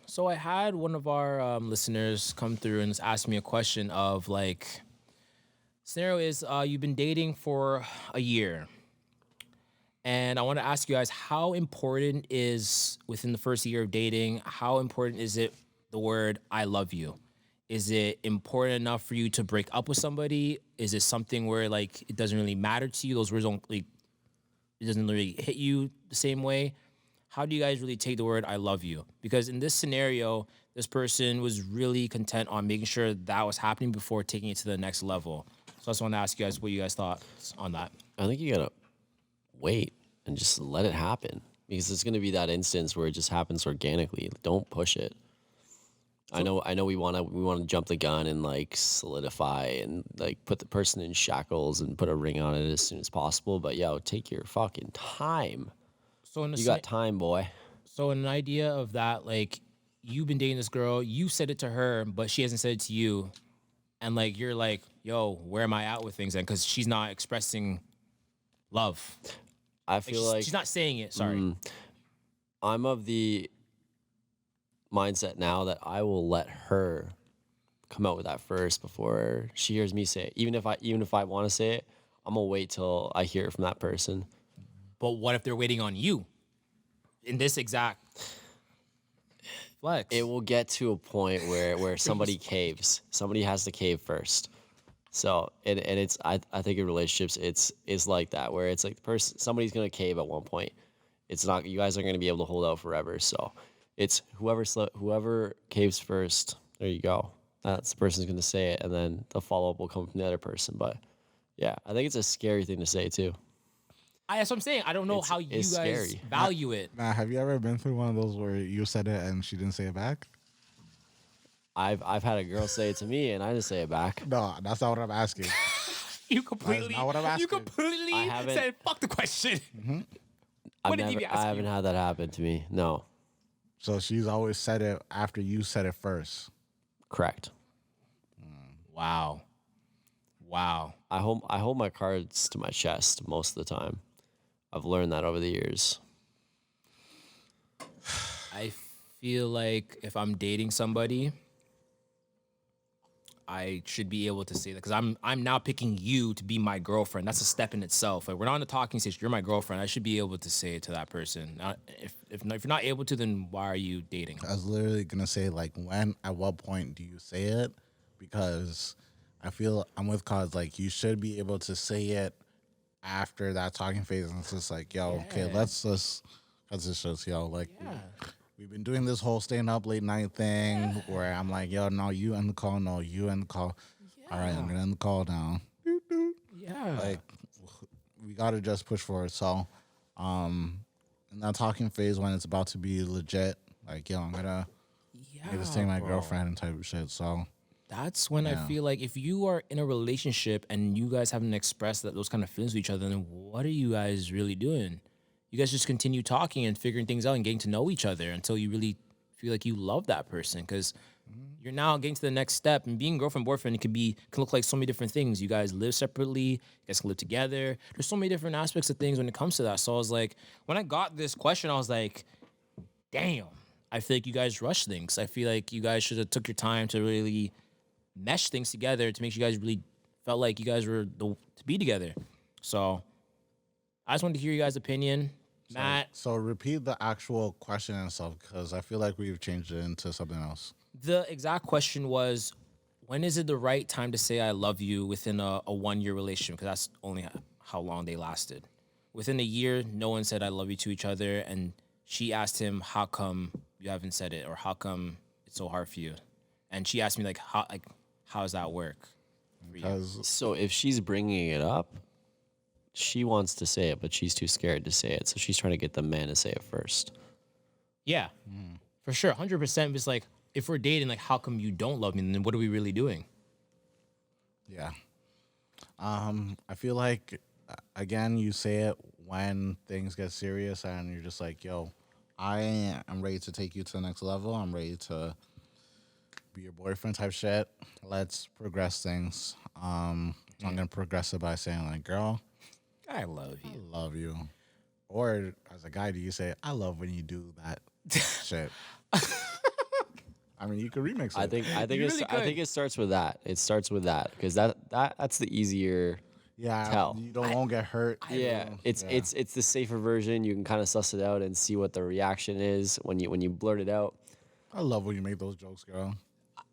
So I had one of our listeners come through and ask me a question of like, scenario is you've been dating for a year, and I want to ask you guys how important is within the first year of dating, how important is it the word "I love you"? Is it important enough for you to break up with somebody? Is it something where like it doesn't really matter to you? Those words don't like it doesn't really hit you the same way. How do you guys really take the word "I love you"? Because in this scenario, this person was really content on making sure that was happening before taking it to the next level. So I just want to ask you guys what you guys thought on that. I think you gotta wait and just let it happen because it's gonna be that instance where it just happens organically. Don't push it. I know we wanna jump the gun and like solidify and like put the person in shackles and put a ring on it as soon as possible. But yo, take your fucking time. So in the You got time, boy. so an idea of that, like you've been dating this girl, you said it to her, but she hasn't said it to you, and like you're like, yo, where am I at with things? And because she's not expressing love, I like, feel like she's not saying it. Sorry. I'm of the mindset now that I will let her come out with that first before she hears me say it. Even if I want to say it, I'm gonna wait till I hear it from that person. But what if they're waiting on you in this exact flex? It will get to a point where somebody caves. Somebody has to cave first. So and it's I think in relationships it's like that where it's like the person somebody's gonna cave at one point. It's not you guys aren't gonna be able to hold out forever. So it's whoever caves first. There you go. That's the person's gonna say it, and then the follow up will come from the other person. But yeah, I think it's a scary thing to say too. That's what I'm saying. I don't know how you it's guys scary. value it. Now, have you ever been through one of those where you said it and she didn't say it back? I've had a girl say it to me, and I didn't say it back. No, that's not what I'm asking. You completely, not what I'm you asking. completely I haven't- said fuck the question. What did he ask I haven't you? had that happen to me. No, So she's always said it after you said it first. correct. Wow, wow. I hold my cards to my chest most of the time. I've learned that over the years. I feel like if I'm dating somebody, I should be able to say that because I'm now picking you to be my girlfriend. That's a step in itself. Like we're not on the talking stage. You're my girlfriend. I should be able to say it to that person. If you're not able to, then why are you dating? I was literally gonna say like when, at what point do you say it? Because I feel I'm with cause like you should be able to say it after that talking phase, and it's just like yo, okay, Yeah. let's just cause it's just yo like Yeah. we've been doing this whole staying up late night thing where I'm like yo no you end the call no you end the call. All right, I'm gonna end the call now. Yeah. Like we gotta just push forward. So in that talking phase when it's about to be legit, like yo, I'm gonna just take my bro. girlfriend and type of shit. So That's when I feel like if you are in a relationship and you guys haven't expressed those kind of feelings to each other, then what are you guys really doing? You guys just continue talking and figuring things out and getting to know each other until you really feel like you love that person because you're now getting to the next step. And being girlfriend boyfriend it can look like so many different things. You guys live separately, you guys can live together. There's so many different aspects of things when it comes to that. So I was like, when I got this question, I was like, damn. I feel like you guys rush things. I feel like you guys should have took your time to really mesh things together to make sure you guys really felt like you guys were to be together. So I just wanted to hear you guys' opinion. Matt, so repeat the actual question and stuff because I feel like we've changed it into something else. the exact question was, when is it the right time to say I love you within a 1 year relationship? Because that's only how long they lasted. Within a year, no one said I love you to each other. And she asked him, how come you haven't said it? Or how come it's so hard for you? And she asked me how does that work? for you? Because So if she's bringing it up, she wants to say it, but she's too scared to say it. So she's trying to get the man to say it first. Yeah, for sure. 100%. It's like, if we're dating, like, how come you don't love me? Then what are we really doing? yeah, I feel like again you say it when things get serious and you're just like yo, I am ready to take you to the next level. I'm ready to be your boyfriend type shit. Let's progress things. So I'm gonna progress it by saying like, girl, I love I you. love you. Or as a guy, do you say, I love when you do that shit? I mean, you could remix it. I think You it's really I think could. it starts with that. It starts with that because that's the easier. yeah, tell. you won't get hurt. Yeah, it's the safer version. You can kind of suss it out and see what the reaction is when you blurt it out. I love when you make those jokes, girl.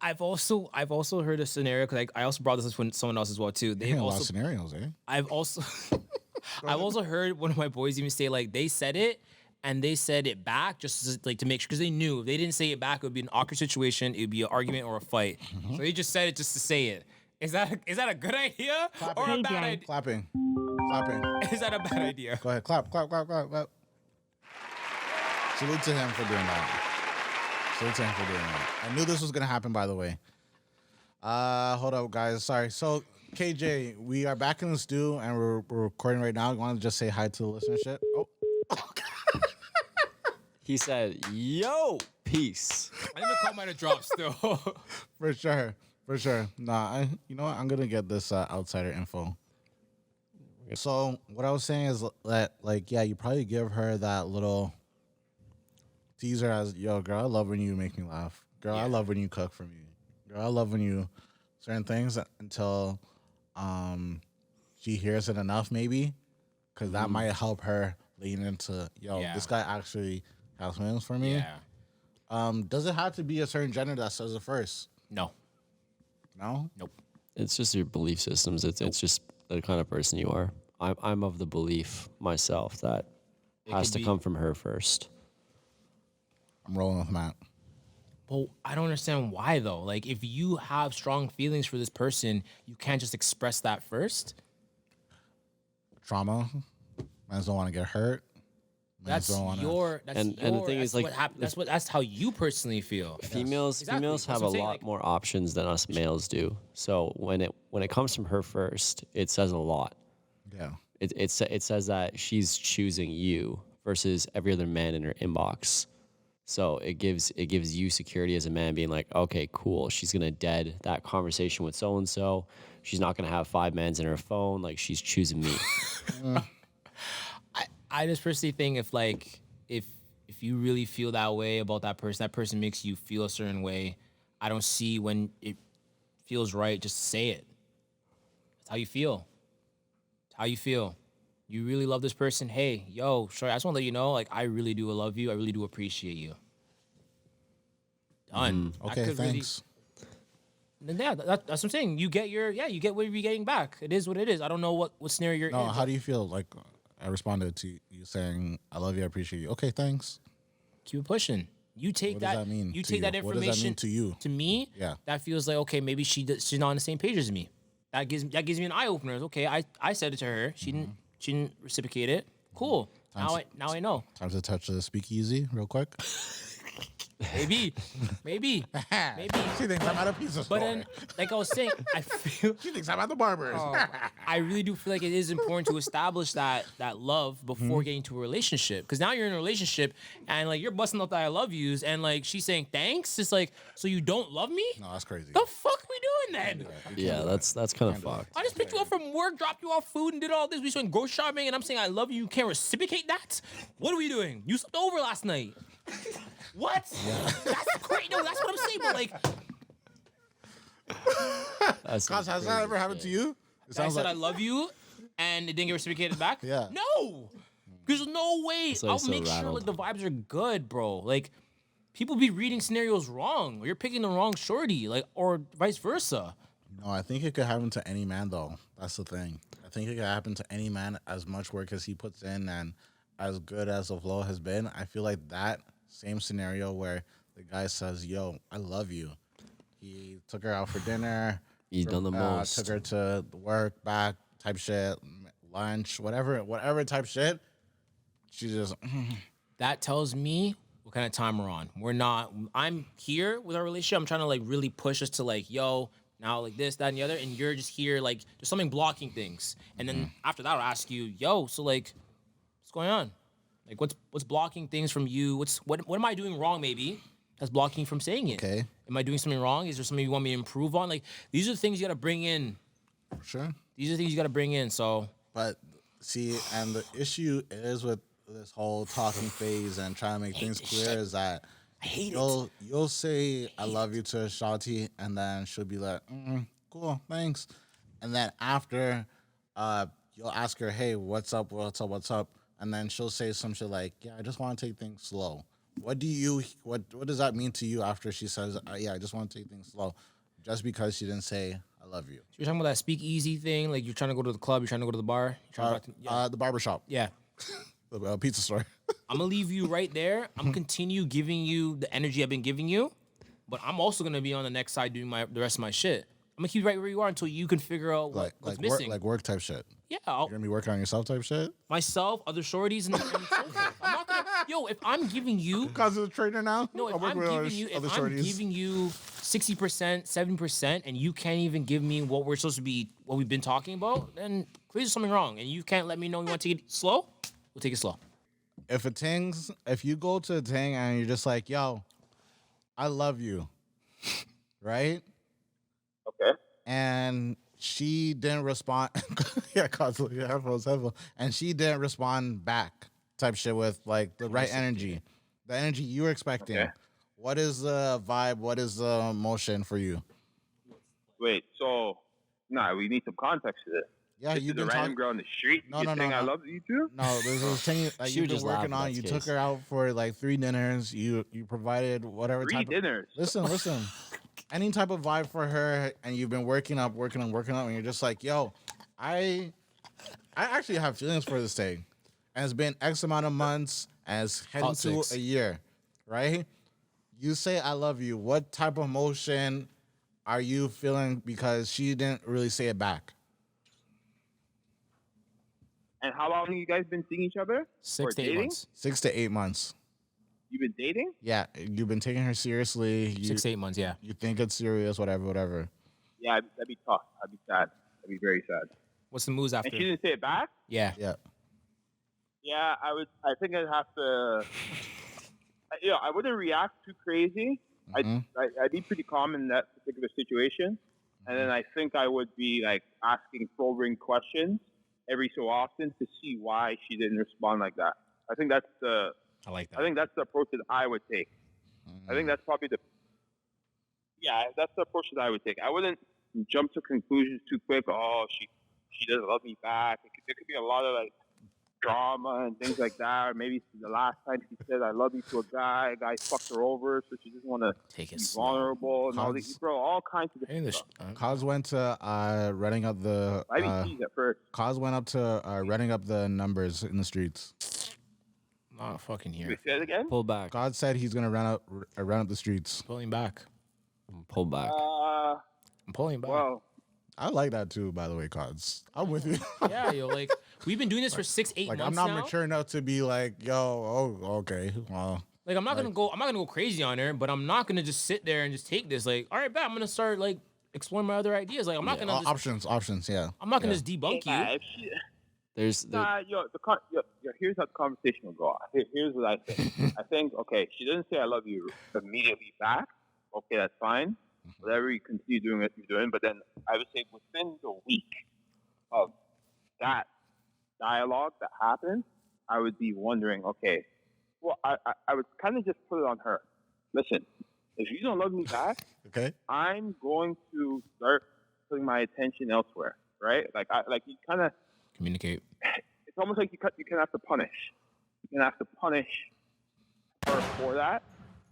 I've also heard a scenario because I also brought this up with someone else as well too. They've Hey, a lot of also scenarios, eh? I've also I've also heard one of my boys even say like they said it and they said it back just like to make sure because they knew if they didn't say it back it would be an awkward situation, it would be an argument or a fight. So they just said it just to say it. Is that a good idea or a bad idea? Clapping. Is that a bad idea? Go ahead, clap. Salute to him for doing that. I knew this was gonna happen, by the way. Hold up, guys. Sorry. So, KJ, we are back in the stew and we're recording right now. You want to just say hi to the listenership? Oh, He said, "Yo, peace." I think the call might have dropped still. for sure. Nah, you know what? I'm gonna get this outsider info. So what I was saying is that, like, yeah, you probably give her that little teaser as, yo, girl, I love when you make me laugh. Girl, I Yeah. love when you cook for me. Girl, I love when you certain things until she hears it enough, maybe, because that might help her lean into, yo, Yeah. this guy actually has feelings for me. Yeah. Does it have to be a certain gender that says it first? No. No. Nope. It's just your belief systems. It's just the kind of person you are. I'm of the belief myself that has could to be- come from her first. I'm rolling with Matt. But I don't understand why though. Like if you have strong feelings for this person, you can't just express that first. Trauma. Mans don't want to get hurt. Mans That's don't wanna- your. That's And your, the thing that's is, like, what happened. That's how you personally feel. Females Exactly. females That's have what a I'm saying, lot like- more options than us males do. So when it comes from her first, it says a lot. Yeah. It says that she's choosing you versus every other man in her inbox. So it gives you security as a man, being like, okay, cool. She's gonna dead that conversation with so and so. She's not gonna have 5 mans in her phone. Like she's choosing me. I just personally think if you really feel that way about that person makes you feel a certain way. I don't see when it feels right just to say it. That's how you feel. It's how you feel. You really love this person. Hey, yo, sure. I just want to let you know, like, I really do love you. I really do appreciate you. Done. That Okay, could really- thanks. Then yeah, that's what I'm saying. You get what you're getting back. It is what it is. I don't know what scenario you're No, in. how do you feel? Like, I responded to you saying, I love you, I appreciate you. Okay, thanks. Keep it pushing. You take What does that. that mean You to take you? that What does that information mean to you? To me, Yeah. that feels like okay. Maybe she's not on the same page as me. That gives me an eye opener. Okay, I said it to her. She didn't reciprocate it. Cool. Now I know. Time to touch the speakeasy real quick. Maybe. She thinks I'm at a pizza store. But then, like I was saying, I feel She thinks I'm at the barber's. I really do feel like it is important to establish that love Mm-hmm. before getting to a relationship. Because now you're in a relationship and like you're busting up that I love yous and like she's saying thanks. It's like, so you don't love me? No, that's crazy. The fuck we doing then? Yeah, that's kind of fucked. I just picked you up from work, dropped you off food, and did all this. We went grocery shopping, and I'm saying I love you. You can't reciprocate that. What are we doing? You slept over last night. What? That's great. No, that's what I'm saying. But like, That's Cos, has that ever happened to you? It I said I love you, and it didn't get reciprocated back. Yeah. No, there's no way. why I'll he's so make sure rattled. like the vibes are good, bro. Like, people be reading scenarios wrong, or you're picking the wrong shorty, like, or vice versa. No, I think it could happen to any man, though. That's the thing. I think it could happen to any man as much work as he puts in and as good as the flow has been. I feel like that same scenario where the guy says, yo, I love you. He took her out for dinner. He's done the most. Took her to work, back, type shit, lunch, whatever type shit. She just, That tells me what kind of time we're on. I'm here with our relationship. I'm trying to like really push us to like, yo, now like this, that, and the other. And you're just here, like, there's something blocking things. And then after that, I'll ask you, yo, so like, what's going on? Like, what's blocking things from you? What am I doing wrong maybe that's blocking you from saying it? Okay. Am I doing something wrong? Is there something you want me to improve on? Like, these are the things you got to bring in. for sure. These are the things you got to bring in. So But see, and the issue is with this whole talking phase and trying to make things clear is that I hate it. You'll say I love you to Shawty, and then she'll be like, cool, thanks. And then after, you'll ask her, hey, what's up, what's up, what's up? And then she'll say some shit like, yeah, I just want to take things slow. What does that mean to you after she says, yeah, I just want to take things slow, just because she didn't say I love you? You're talking about that speakeasy thing, like you're trying to go to the club, you're trying to go to the bar. You're trying to yeah. The barbershop, yeah. the pizza store. I'm gonna leave you right there. I'm gonna continue giving you the energy I've been giving you, but I'm also gonna be on the next side doing the rest of my shit. I'm gonna keep you right where you are until you can figure out what's missing. Work type shit. Yeah, You're gonna be working on yourself type shit. myself, other shorties, and so forth. I'm not gonna. Yo, if I'm giving you, Cause of the trainer now. no, if I'm giving you 60%, 70%, and you can't even give me what we're supposed to be, what we've been talking about, then clearly there's something wrong, and you can't let me know you want to take it slow. We'll take it slow. If you go to a ting and you're just like, yo, I love you, right? Okay. And she didn't respond. Yeah, constantly headphones. And she didn't respond back, type shit with like the right energy, the energy you were expecting. Okay. What is the vibe? What is the emotion for you? Wait, so we need some context to this. Yeah, This you've is a been random talking. girl on the street. No, you no, no, saying I no. love you too? No, there's a thing that She you've would been just laugh working if on. that's You the took case. her out for like 3 dinners. You provided whatever 3 type of dinners. Listen. Any type of vibe for her, and you've been working up, and you're just like, yo, I actually have feelings for this thing, and it's been X amount of months, and it's heading Hot to six. a year, right? You say I love you. What type of emotion are you feeling because she didn't really say it back? And how long have you guys been seeing each other? 6 Or to 8 dating? months. 6 to 8 months. You've been dating? Yeah, you've been taking her seriously. You, 6 to 8 months. Yeah. you think it's serious, whatever. Yeah, that'd be tough. I'd be sad. I'd be very sad. What's the moves after? And she didn't say it back? Yeah. Yeah. Yeah, I think I'd have to. I wouldn't react too crazy. Mhm. I'd be pretty calm in that particular situation, and then I think I would be like asking probing questions every so often to see why she didn't respond like that. I think that's the I like that. I think that's the approach that I would take. I think that's probably that's the approach that I would take. I wouldn't jump to conclusions too quick. Oh, she doesn't love me back. There could be a lot of like drama and things like that. Or maybe the last time she said I love you to a guy fucked her over, so she doesn't want to Take be it slow. vulnerable and all these, bro. All kinds of Hey, different this, stuff. Cause went to renting up the. I'd be teased at first. Cause went up to renting up the numbers in the streets. not fucking You here. say it again? Pull back. God said he's gonna rent up the streets. Pulling back. Pull back. I'm pulling back. Well, I like that too, by the way, Cause. I'm with you. Yeah, yo, like we've been doing this for 6, 8 Like months I'm not now. mature enough to be like, yo, oh, okay, well, Like I'm not gonna go crazy on her, but I'm not gonna just sit there and just take this. Like, all right, bet I'm gonna start like exploring my other ideas. Like I'm not gonna just, options, yeah. I'm not gonna just debunk yeah, you. if she, There's here's how the conversation will go. Here's what I think. I think, okay, she doesn't say I love you immediately back. Okay, that's fine. Whatever you continue doing what you're doing. But then I would say within the week of that dialogue that happened, I would be wondering, okay, well, I would kind of just put it on her. Listen, if you don't love me back, Okay. I'm going to start putting my attention elsewhere, right? Like you kind of, Communicate. it's almost like you can have to punish. You can have to punish her for that.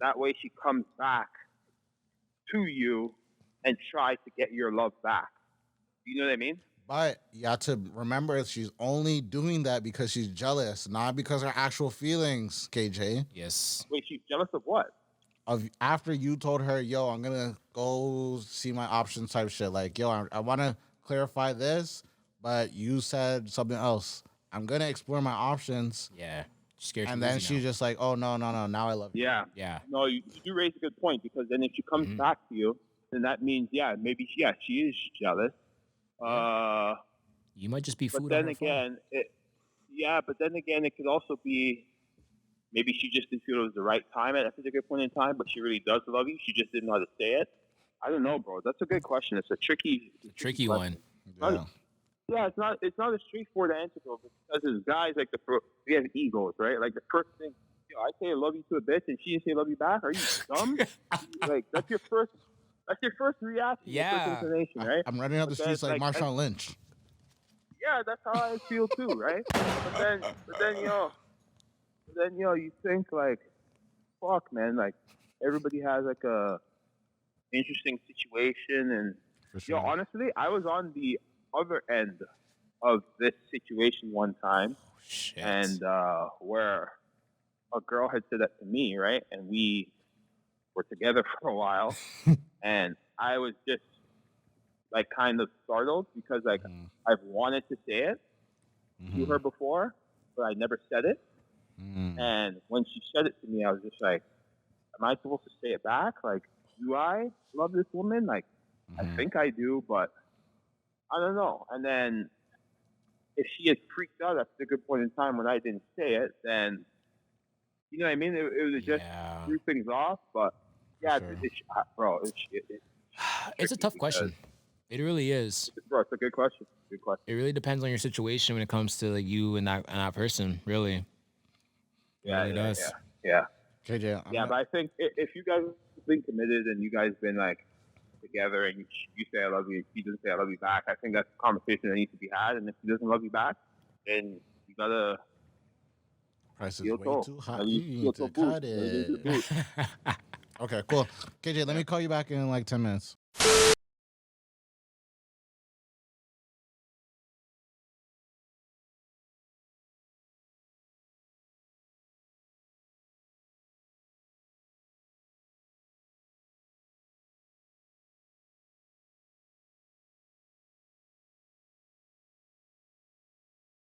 That way she comes back to you and tries to get your love back. You know what I mean? But you have to remember she's only doing that because she's jealous, not because her actual feelings, KJ. Yes. Wait, she's jealous of what? Of after you told her, yo, I'm gonna go see my options type shit. Like, yo, I wanna clarify this, but you said something else. I'm gonna explore my options. Yeah. She's scared. And to lose then you she's now. just like, oh no, now I love you. Yeah. Yeah. No, you do raise a good point, because then if she comes back to you, then that means, maybe she is jealous. You might just be food But on then her phone. again, it could also be maybe she just didn't feel it was the right time at a particular point in time, but she really does love you. She just didn't know how to say it. I don't know, bro. That's a good question. It's a tricky Tricky question. one. Yeah. Yeah, it's not a straightforward answer, though, because as guys, like we have egos, right? Like the first thing yo, I say I love you to a bitch and she didn't say love you back. Are you dumb? Like that's your first reaction, your Yeah. first inclination, right? I'm running up the But then streets it's like Marshawn Lynch. yeah, that's how I feel too, right? But then you think like, fuck, man, like everybody has like a interesting situation, and For sure. honestly, I was on the other end of this situation one time, Shit. and where a girl had said that to me, right? And we were together for a while, and I was just like kind of startled because like I've wanted to say it to her before, but I never said it. And when she said it to me, I was just like, am I supposed to say it back? Like, do I love this woman? Like, I think I do, but I don't know. And then if she had freaked out at a good point in time when I didn't say it, then, you know what I mean? It would just Yeah. threw things off. But yeah, sure. It's a tough question. It really is. Bro, it's a good question. Good question. It really depends on your situation when it comes to like you and that person. Really. Yeah, really does. Yeah. KJ, Yeah, but I think if you guys have been committed and you guys been like together and you say I love you, she doesn't say I love you back, I think that's a conversation that needs to be had. And if she doesn't love you back, then you gotta price is feel way told. too high. You You feel need to told cut boost. it. Okay, cool. KJ, let me call you back in like 10 minutes.